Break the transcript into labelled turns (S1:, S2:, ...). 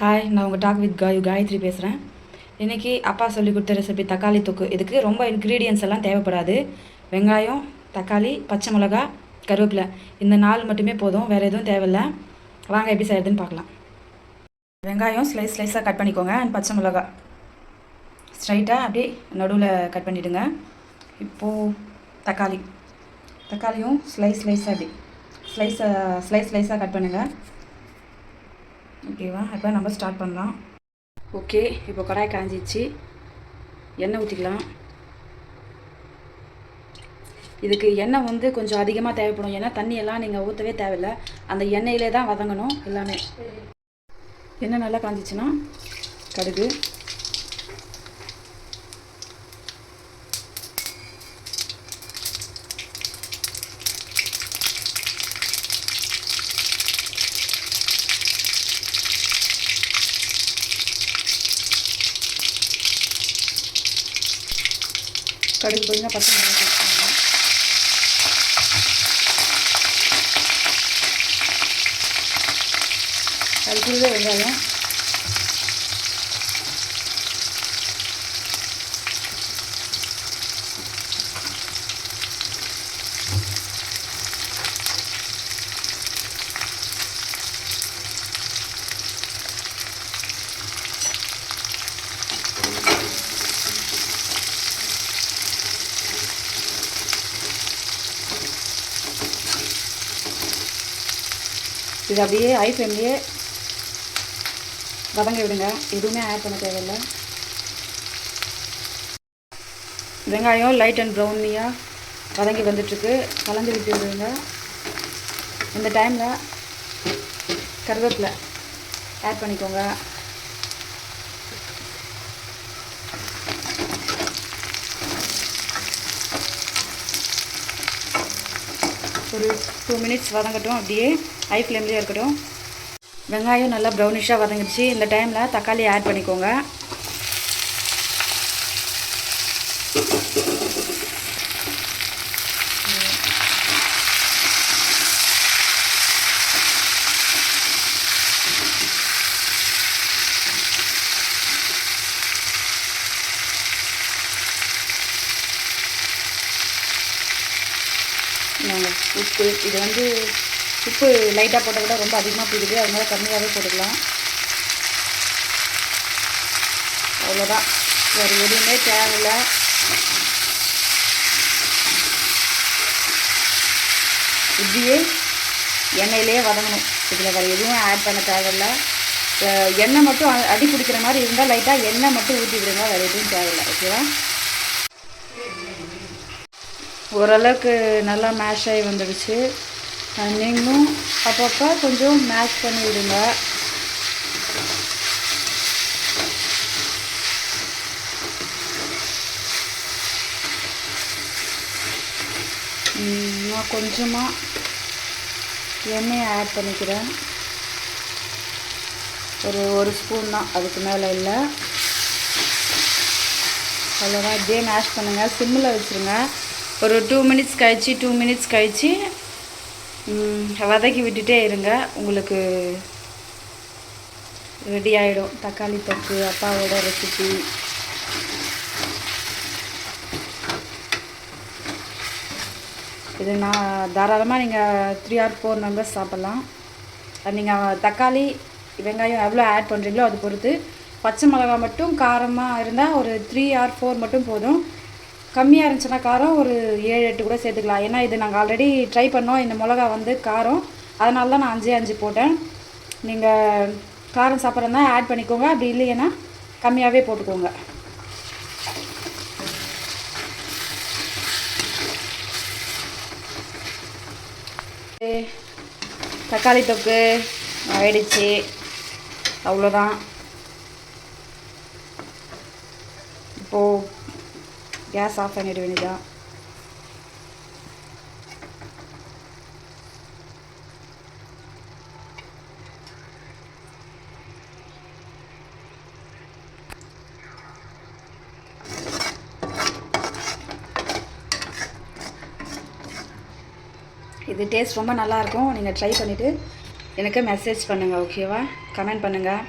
S1: Hi, நான் உங்கள் talk with Gayatri பேசுகிறேன். இன்றைக்கி அப்பா சொல்லி கொடுத்த ரெசிபி தக்காளி தொக்கு. இதுக்கு ரொம்ப இன்க்ரீடியன்ஸ் எல்லாம் தேவைப்படாது. வெங்காயம், தக்காளி, பச்சை மிளகா, கருவேப்பிலை, இந்த 4 மட்டுமே போதும். வேறு எதுவும் தேவையில்லை. வாங்க எப்படி செய்கிறதுன்னு பார்க்கலாம். வெங்காயம் ஸ்லைஸாக கட் பண்ணிக்கோங்க. அண்ட் பச்சை மிளகா ஸ்ட்ரைட்டாக அப்படியே நடுவில் கட் பண்ணிவிடுங்க. இப்போது தக்காளியும் ஸ்லைஸாக அப்படி ஸ்லைஸாக கட் பண்ணுங்கள். ஓகேவா? இப்போ நம்ம ஸ்டார்ட் பண்ணலாம். ஓகே, இப்போ கடாய் காஞ்சிச்சு. எண்ணெய் ஊற்றிக்கலாம். இதுக்கு எண்ணெய் கொஞ்சம் அதிகமாக தேவைப்படும். ஏன்னா தண்ணியெல்லாம் நீங்கள் ஊற்றவே தேவையில்லை. அந்த எண்ணெயிலே தான் வதங்கணும் எல்லாமே. எண்ணெய் நல்லா காஞ்சிச்சுன்னா கடுகு, கொஞ்சம் பச்சை மிளகாய் சேர்த்துக்கோங்க. அது கூடவே வெங்காயம், இது அப்படியே ஹை ஃப்ளேம்லேயே வதங்க விடுங்க. எதுவுமே ஆட் பண்ண தேவையில்லை. வெங்காயம் லைட் அண்ட் ப்ரௌனியாக வதங்கி வந்துட்டுருக்கு. கலந்து விட்டு விடுங்க. இந்த டைமில் கருவேப்பிலை ஆட் பண்ணிக்கோங்க. ஒரு 2 மினிட்ஸ் வதங்கட்டும். அப்படியே ஹை ஃப்ளேம்லேயே இருக்கட்டும். வெங்காயம் நல்லா ப்ரௌனிஷாக வதங்கிடுச்சு. இந்த டைமில் தக்காளி ஆட் பண்ணிக்கோங்க. உப்பு, இது உப்பு லைட்டாக போட்டால் கூட ரொம்ப அதிகமாக பிடிக்குது. அதனால கம்மியாகவே போட்டுக்கலாம். அவ்வளோதான், வேறு எதுவுமே தேவையில்லை. இப்படியே எண்ணெயிலே வதங்கணும். இதில் வேறு எதுவும் ஆட் பண்ண தேவையில்லை. எண்ணெய் மட்டும் அடி பிடிக்கிற மாதிரி இருந்தால் லைட்டாக எண்ணெய் மட்டும் ஊற்றி விடுங்க. வேறு எதுவும் தேவையில்லை. ஓகேவா? ஓரளவுக்கு நல்லா மேஷ் ஆகி வந்துடுச்சு. நீங்களும் அப்பப்போ கொஞ்சம் மேஷ் பண்ணி விடுங்க. நான் கொஞ்சமாக எண்ணெயை ஆட் பண்ணிக்கிறேன். ஒரு ஸ்பூன் தான், அதுக்கு மேலே இல்லை. அவ்வளோதான். இப்படியே மேஷ் பண்ணுங்கள். சிம்மில் வச்சுருங்க. ஒரு 2 மினிட்ஸ் கழித்து வதக்கி விட்டுட்டே இருங்க. உங்களுக்கு ரெடி ஆகிடும் தக்காளி தொக்கு, அப்பாவோட ரெசிபி. இது நான் தாராளமாக நீங்கள் 3 or 4 மெம்பர்ஸ் சாப்பிட்லாம். அது நீங்கள் தக்காளி வெங்காயம் எவ்வளோ ஆட் பண்ணுறீங்களோ அது பொறுத்து. பச்சை மிளகா மட்டும் காரமாக இருந்தால் ஒரு 3 or 4 மட்டும் போதும். கம்மியாக இருந்துச்சுன்னா காரம் ஒரு 7-8 கூட சேர்த்துக்கலாம். ஏன்னா இது நாங்கள் ஆல்ரெடி ட்ரை பண்ணோம். இந்த மிளகா காரம், அதனால தான் நான் 5 போட்டேன். நீங்கள் காரம் சாப்பிட்றதா ஆட் பண்ணிக்கோங்க. அப்படி இல்லைன்னா கம்மியாகவே போட்டுக்கோங்க. தக்காளி தொக்கு ஆயிடுச்சு. அவ்வளோதான். இப்போது கேஸ் ஆஃப் பண்ணிட வேண்டியதான். இது டேஸ்ட் ரொம்ப நல்லாயிருக்கும். நீங்கள் ட்ரை பண்ணிவிட்டு எனக்கு மெசேஜ் பண்ணுங்கள். ஓகேவா? கமெண்ட் பண்ணுங்கள்.